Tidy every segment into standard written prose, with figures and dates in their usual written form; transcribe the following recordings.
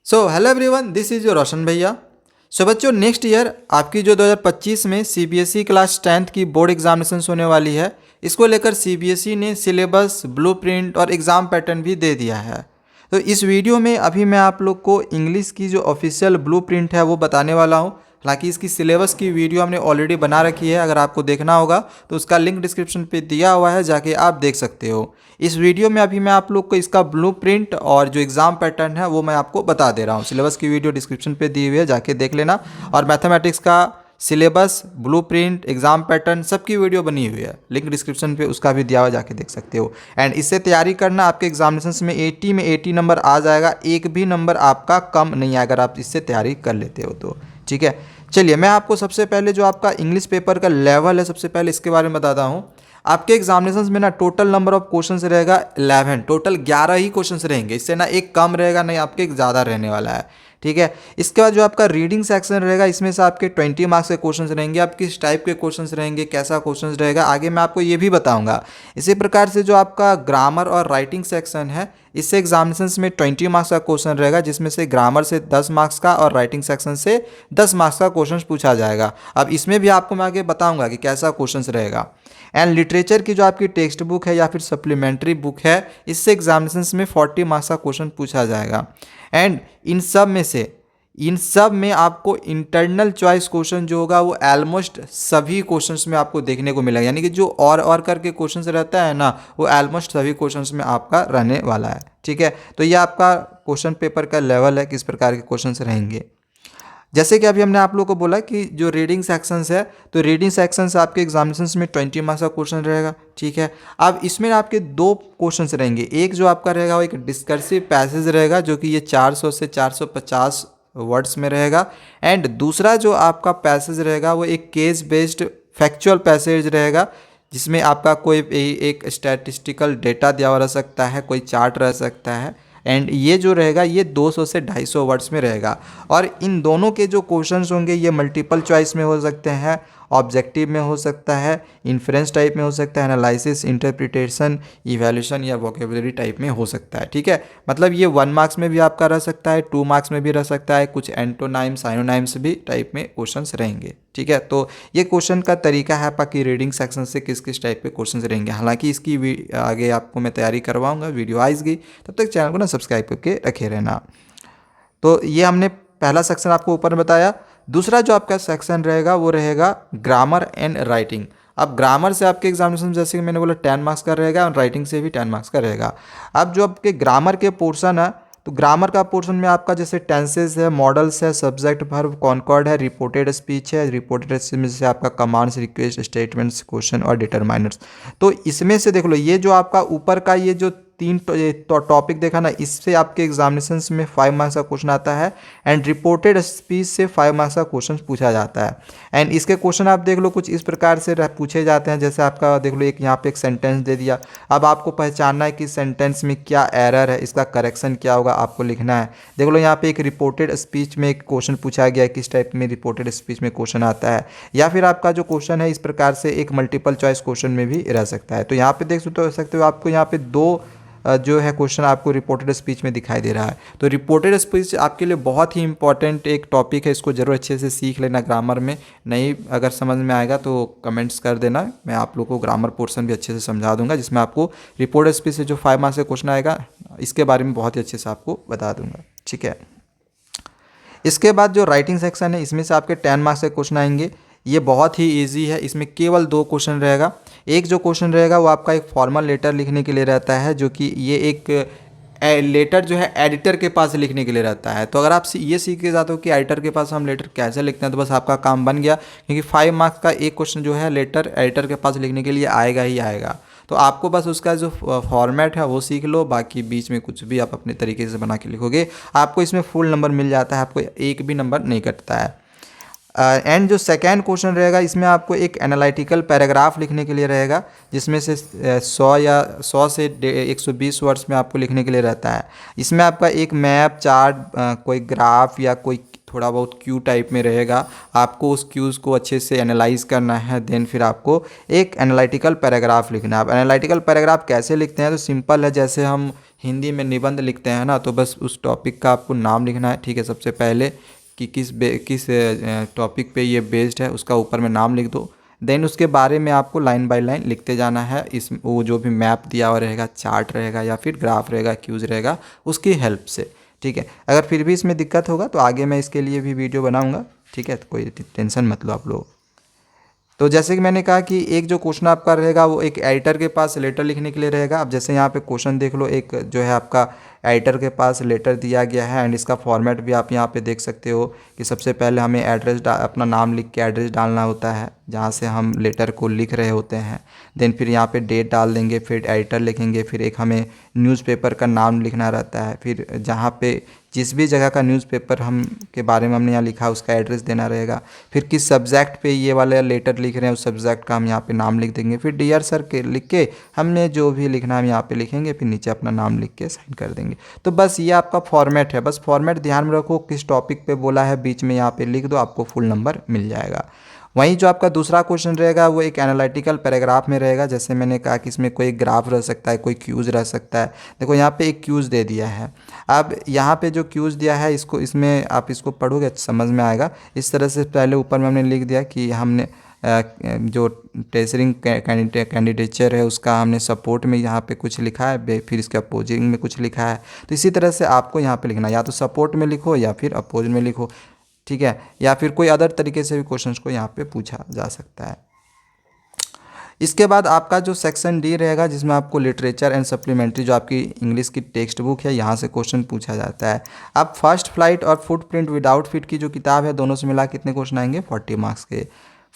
So hello everyone, this is your Roshan भैया। So बच्चों, next year आपकी जो 2025 में सीबीएसई क्लास 10th की बोर्ड एग्जामिनेशन होने वाली है, इसको लेकर सीबीएसई ने सिलेबस, ब्लूप्रिंट और एग्ज़ाम पैटर्न भी दे दिया है। तो इस वीडियो में अभी मैं आप लोग को इंग्लिश की जो ऑफिशियल ब्लूप्रिंट है वो बताने वाला हूँ। हालांकि इसकी सिलेबस की वीडियो हमने ऑलरेडी बना रखी है, अगर आपको देखना होगा तो उसका लिंक डिस्क्रिप्शन पे दिया हुआ है, जाके आप देख सकते हो। इस वीडियो में अभी मैं आप लोग को इसका ब्लूप्रिंट और जो एग्ज़ाम पैटर्न है वो मैं आपको बता दे रहा हूँ। सिलेबस की वीडियो डिस्क्रिप्शन पे दी हुई है, जाके देख लेना। और मैथमेटिक्स का सिलेबस, ब्लूप्रिंट, एग्ज़ाम पैटर्न सबकी वीडियो बनी हुई है, लिंक डिस्क्रिप्शन पे उसका भी दिया हुआ, जाके देख सकते हो। एंड इससे तैयारी करना, आपके एग्जामिनेशन में 80 नंबर आ जाएगा, एक भी नंबर आपका कम नहीं आएगा अगर आप इससे तैयारी कर लेते हो तो। ठीक है, चलिए मैं आपको सबसे पहले जो आपका इंग्लिश पेपर का लेवल है, सबसे पहले इसके बारे में बताता हूँ। आपके एग्जामिनेशन में ना टोटल नंबर ऑफ क्वेश्चंस रहेगा 11, टोटल 11 ही क्वेश्चंस रहेंगे, इससे ना एक कम रहेगा नहीं, आपके एक ज़्यादा रहने वाला है। ठीक है, इसके बाद जो आपका रीडिंग सेक्शन रहेगा, इसमें से आपके 20 मार्क्स के क्वेश्चंस रहेंगे। आप किस टाइप के क्वेश्चंस रहेंगे, कैसा क्वेश्चंस रहेगा, आगे मैं आपको ये भी बताऊंगा। इसी प्रकार से जो आपका ग्रामर और राइटिंग सेक्शन है, इससे एग्जामिनेशन में 20 मार्क्स का क्वेश्चन रहेगा, जिसमें से ग्रामर से 10 मार्क्स का और राइटिंग सेक्शन से 10 मार्क्स का क्वेश्चन पूछा जाएगा। अब इसमें भी आपको मैं आगे बताऊंगा कि कैसा क्वेश्चन रहेगा। एंड लिटरेचर की जो आपकी टेक्स्ट बुक है या फिर सप्लीमेंट्री बुक है, इससे एग्जामिनेशन में 40 मार्क्स का क्वेश्चन पूछा जाएगा। एंड इन सब में आपको इंटरनल चॉइस क्वेश्चन जो होगा वो ऑलमोस्ट सभी क्वेश्चंस में आपको देखने को मिलेगा, यानी कि जो और करके क्वेश्चंस रहता है ना, वो ऑलमोस्ट सभी क्वेश्चंस में आपका रहने वाला है। ठीक है, तो ये आपका क्वेश्चन पेपर का लेवल है, किस प्रकार के क्वेश्चंस रहेंगे। जैसे कि अभी हमने आप लोगों को बोला कि जो रीडिंग सेक्शंस है, तो रीडिंग सेक्शंस आपके एग्जामिनेशंस में 20 मार्क्स का क्वेश्चन रहेगा। ठीक है, अब इसमें आपके दो क्वेश्चंस रहेंगे। एक जो आपका रहेगा वो एक डिस्कर्सिव पैसेज रहेगा, जो कि ये 400 से 450 वर्ड्स में रहेगा। एंड दूसरा जो आपका पैसेज रहेगा वो एक केस बेस्ड फैक्चुअल पैसेज रहेगा, जिसमें आपका कोई एक स्टैटिस्टिकल डेटा दिया हुआ रह सकता है, कोई चार्ट रह सकता है। एंड ये जो रहेगा ये 200 से 250 वर्ड्स में रहेगा। और इन दोनों के जो क्वेश्चंस होंगे ये मल्टीपल चॉइस में हो सकते हैं, ऑब्जेक्टिव में हो सकता है, इन्फ्रेंस टाइप में हो सकता है, एनालिसिस, इंटरप्रिटेशन, इवैल्यूएशन या वोकेबुलरी टाइप में हो सकता है। ठीक है, मतलब ये 1 मार्क्स में भी आपका रह सकता है, 2 मार्क्स में भी रह सकता है, कुछ एंटोनाइम, साइनोनाइम्स भी टाइप में क्वेश्चंस रहेंगे। ठीक है, तो ये क्वेश्चन का तरीका है आपकी रीडिंग सेक्शन से किस किस टाइप के क्वेश्चंस रहेंगे। हालांकि इसकी आगे आपको मैं तैयारी करवाऊंगा, वीडियो आएगी, तब तक चैनल को ना सब्सक्राइब करके रखे रहना। तो ये हमने पहला सेक्शन आपको ऊपर में बताया। दूसरा जो आपका सेक्शन रहेगा वो रहेगा ग्रामर एंड राइटिंग। अब ग्रामर से आपके एग्जामिनेशन जैसे कि मैंने बोला 10 मार्क्स का रहेगा, और राइटिंग से भी 10 मार्क्स का रहेगा। अब जो आपके ग्रामर के पोर्शन है, तो ग्रामर का पोर्शन में आपका जैसे टेंसेस है, मॉडल्स है, सब्जेक्ट, वर्ब, कॉनकॉर्ड है, रिपोर्टेड स्पीच है। रिपोर्टेड स्पीच में से आपका कमांड्स, रिक्वेस्ट, स्टेटमेंट्स, क्वेश्चन और डिटरमाइनर्स। तो इसमें से देख लो, ये जो आपका ऊपर का ये जो 3 टॉपिक देखा ना, इससे आपके एग्जामिनेशन में 5 मार्क्स का क्वेश्चन आता है। एंड रिपोर्टेड स्पीच से 5 मार्क्स का क्वेश्चन पूछा जाता है। एंड इसके क्वेश्चन आप देख लो कुछ इस प्रकार से पूछे जाते हैं, जैसे आपका देख लो एक यहाँ पे एक सेंटेंस दे दिया। अब आपको पहचानना है कि सेंटेंस में क्या एरर है, इसका करेक्शन क्या होगा, आपको लिखना है। देख लो यहाँ पे एक रिपोर्टेड स्पीच में एक क्वेश्चन पूछा गया है, किस टाइप में रिपोर्टेड स्पीच में क्वेश्चन आता है। या फिर आपका जो क्वेश्चन है इस प्रकार से एक मल्टीपल चॉइस क्वेश्चन में भी रह सकता है। तो यहाँ पे देख सकते हो आपको यहाँ पे 2 जो है क्वेश्चन आपको रिपोर्टेड स्पीच में दिखाई दे रहा है। तो रिपोर्टेड स्पीच आपके लिए बहुत ही इंपॉर्टेंट एक टॉपिक है, इसको जरूर अच्छे से सीख लेना। ग्रामर में नहीं अगर समझ में आएगा तो कमेंट्स कर देना, मैं आप लोगों को ग्रामर पोर्शन भी अच्छे से समझा दूंगा, जिसमें आपको रिपोर्टेड स्पीच से जो 5 मार्क्स का क्वेश्चन आएगा इसके बारे में बहुत ही अच्छे से आपको बता दूंगा। ठीक है, इसके बाद जो राइटिंग सेक्शन है, इसमें से आपके 10 मार्क्स के क्वेश्चन आएंगे। ये बहुत ही इजी है, इसमें केवल 2 क्वेश्चन रहेगा। एक जो क्वेश्चन रहेगा वो आपका एक फॉर्मल लेटर लिखने के लिए रहता है, जो कि ये एक लेटर जो है एडिटर के पास लिखने के लिए रहता है। तो अगर आप ये सीख के जाते हो कि एडिटर के पास हम लेटर कैसे लिखते हैं, तो बस आपका काम बन गया, क्योंकि 5 मार्क्स का एक क्वेश्चन जो है लेटर एडिटर के पास लिखने के लिए आएगा ही आएगा। तो आपको बस उसका जो फॉर्मेट है वो सीख लो, बाकी बीच में कुछ भी आप अपने तरीके से बना के लिखोगे, आपको इसमें फुल नंबर मिल जाता है, आपको एक भी नंबर नहीं कटता है। एंड जो सेकेंड क्वेश्चन रहेगा, इसमें आपको एक एनालिटिकल पैराग्राफ लिखने के लिए रहेगा, जिसमें से 100 से 120 वर्ड्स में आपको लिखने के लिए रहता है। इसमें आपका एक मैप, चार्ट, कोई ग्राफ या कोई थोड़ा बहुत क्यू टाइप में रहेगा। आपको उस क्यूज़ को अच्छे से एनालाइज करना है, देन फिर आपको एक एनालिटिकल पैराग्राफ लिखना है। अब एनालिटिकल पैराग्राफ कैसे लिखते हैं, तो सिंपल है, जैसे हम हिंदी में निबंध लिखते हैं ना, तो बस उस टॉपिक का आपको नाम लिखना है, ठीक है। सबसे पहले कि किस टॉपिक पे ये बेस्ड है उसका ऊपर में नाम लिख दो। देन उसके बारे में आपको लाइन बाय लाइन लिखते जाना है। इस वो जो भी मैप दिया हुआ रहेगा, चार्ट रहेगा या फिर ग्राफ रहेगा, क्यूज रहेगा, उसकी हेल्प से, ठीक है। अगर फिर भी इसमें दिक्कत होगा तो आगे मैं इसके लिए भी वीडियो बनाऊंगा, ठीक है, तो कोई टेंशन मत लो आप लोग। तो जैसे कि मैंने कहा कि एक जो क्वेश्चन आपका रहेगा वो एक एडिटर के पास लेटर लिखने के लिए रहेगा। अब जैसे यहाँ पे क्वेश्चन देख लो, एक जो है आपका एडिटर के पास लेटर दिया गया है एंड इसका फॉर्मेट भी आप यहाँ पे देख सकते हो कि सबसे पहले हमें अपना नाम लिख के एड्रेस डालना होता है जहाँ से हम लेटर को लिख रहे होते हैं। देन फिर यहाँ पे डेट डाल देंगे, फिर एडिटर लिखेंगे, फिर एक हमें न्यूज़पेपर का नाम लिखना रहता है, फिर जहाँ पे जिस भी जगह का न्यूज़पेपर हम के बारे में हमने यहाँ लिखा उसका एड्रेस देना रहेगा। फिर किस सब्जेक्ट पे ये वाला लेटर लिख रहे हैं उस सब्जेक्ट का हम यहाँ पे नाम लिख देंगे। फिर डियर सर के लिख के हमने जो भी लिखना है हम यहाँ पे लिखेंगे, फिर नीचे अपना नाम लिख के साइन कर देंगे। तो बस ये आपका फॉर्मेट है। बस फॉर्मेट ध्यान में रखो, किस टॉपिक पे बोला है बीच में यहाँ पे लिख दो, आपको फुल नंबर मिल जाएगा। वहीं जो आपका दूसरा क्वेश्चन रहेगा वो एक एनालिटिकल पैराग्राफ में रहेगा। जैसे मैंने कहा कि इसमें कोई ग्राफ रह सकता है, कोई क्यूज़ रह सकता है। देखो यहाँ पे एक क्यूज़ दे दिया है। अब यहाँ पे जो क्यूज़ दिया है इसको इसमें आप इसको पढ़ोगे समझ में आएगा। इस तरह से पहले ऊपर में हमने लिख दिया कि हमने जो टेसरिंग कैंडिडेचर है उसका हमने सपोर्ट में यहाँ पे कुछ लिखा है, फिर इसके अपोजिंग में कुछ लिखा है। तो इसी तरह से आपको यहाँ पे लिखना, या तो सपोर्ट में लिखो या फिर अपोज में लिखो, ठीक है, या फिर कोई अदर तरीके से भी क्वेश्चंस को यहाँ पे पूछा जा सकता है। इसके बाद आपका जो सेक्शन डी रहेगा जिसमें आपको लिटरेचर एंड सप्लीमेंट्री जो आपकी इंग्लिश की टेक्स्ट बुक है यहाँ से क्वेश्चन पूछा जाता है। अब फर्स्ट फ्लाइट और फुटप्रिंट विदाउट फीट की जो किताब है दोनों से मिला कितने क्वेश्चन आएंगे, 40 मार्क्स के।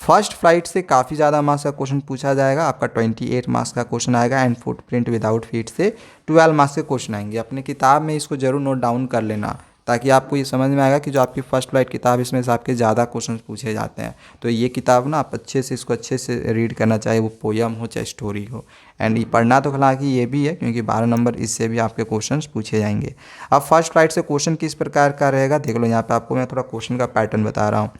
फर्स्ट फ्लाइट से काफ़ी ज़्यादा मार्क्स का क्वेश्चन पूछा जाएगा, आपका 28 मार्क्स का क्वेश्चन आएगा। एंड फुटप्रिंट विदाउट फीट से 12 मार्क्स के क्वेश्चन आएंगे। अपनी किताब में इसको जरूर नोट डाउन कर लेना ताकि आपको ये समझ में आएगा कि जो आपकी फर्स्ट फ्लाइट किताब इसमें से आपके ज़्यादा क्वेश्चन पूछे जाते हैं। तो ये किताब ना आप अच्छे से इसको अच्छे से रीड करना, चाहे वो पोयम हो चाहे स्टोरी हो। एंड ये पढ़ना तो हालांकि ये भी है क्योंकि 12 नंबर इससे भी आपके क्वेश्चंस पूछे जाएंगे। अब फर्स्ट फ्लाइट से क्वेश्चन किस प्रकार का रहेगा देख लो, यहाँ पे आपको मैं थोड़ा क्वेश्चन का पैटर्न बता रहा हूँ।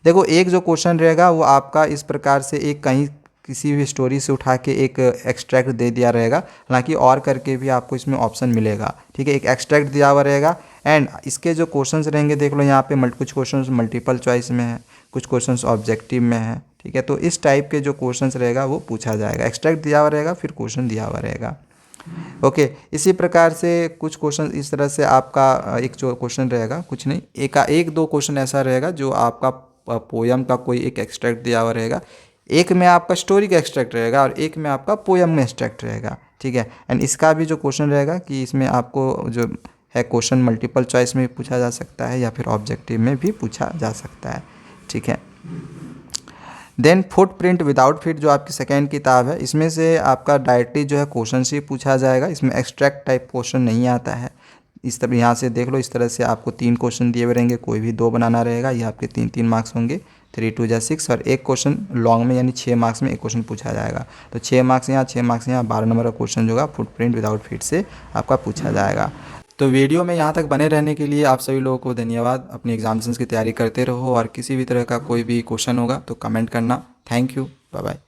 देखो एक जो क्वेश्चन रहेगा वो आपका इस प्रकार से एक कहीं किसी भी स्टोरी से उठा के एक एक्सट्रैक्ट दे दिया रहेगा, हालांकि और करके भी आपको इसमें ऑप्शन मिलेगा, ठीक है। एक एक्सट्रैक्ट दिया हुआ रहेगा एंड इसके जो क्वेश्चंस रहेंगे देख लो यहाँ पे कुछ क्वेश्चंस मल्टीपल चॉइस में है, कुछ क्वेश्चंस ऑब्जेक्टिव में है, ठीक है। तो इस टाइप के जो क्वेश्चंस रहेगा वो पूछा जाएगा। एक्सट्रैक्ट दिया हुआ रहेगा फिर क्वेश्चन दिया हुआ रहेगा, ओके। इसी प्रकार से कुछ क्वेश्चन इस तरह से आपका एक जो क्वेश्चन रहेगा कुछ नहीं, एक दो क्वेश्चन ऐसा रहेगा जो आपका पोयम का कोई एक एक्सट्रैक्ट दिया हुआ रहेगा, एक में आपका स्टोरी का एक्सट्रैक्ट रहेगा और एक में आपका पोयम में एक्सट्रैक्ट रहेगा, ठीक है। एंड इसका भी जो क्वेश्चन रहेगा कि इसमें आपको जो है क्वेश्चन मल्टीपल चॉइस में भी पूछा जा सकता है या फिर ऑब्जेक्टिव में भी पूछा जा सकता है, ठीक है। देन फुटप्रिंट विदाउट फीट जो आपकी सेकेंड किताब है इसमें से आपका डायरेक्टली जो है क्वेश्चन से पूछा जाएगा, इसमें एक्सट्रैक्ट टाइप क्वेश्चन नहीं आता है। इस तरह यहाँ से देख लो, इस तरह से आपको 3 क्वेश्चन दिए हुए रहेंगे, कोई भी 2 बनाना रहेगा, ये आपके 3 मार्क्स होंगे, 3 2 जा 6 और एक क्वेश्चन लॉन्ग में यानी 6 मार्क्स में एक क्वेश्चन पूछा जाएगा। तो 6 मार्क्स यहाँ 6 मार्क्स यहाँ 12 नंबर का क्वेश्चन जो होगा फुटप्रिंट विदाउट फीट से आपका पूछा जाएगा। तो वीडियो में यहाँ तक बने रहने के लिए आप सभी लोगों को धन्यवाद। अपनी एग्जामिनेशंस की तैयारी करते रहो और किसी भी तरह का कोई भी क्वेश्चन होगा तो कमेंट करना। Thank you, bye bye.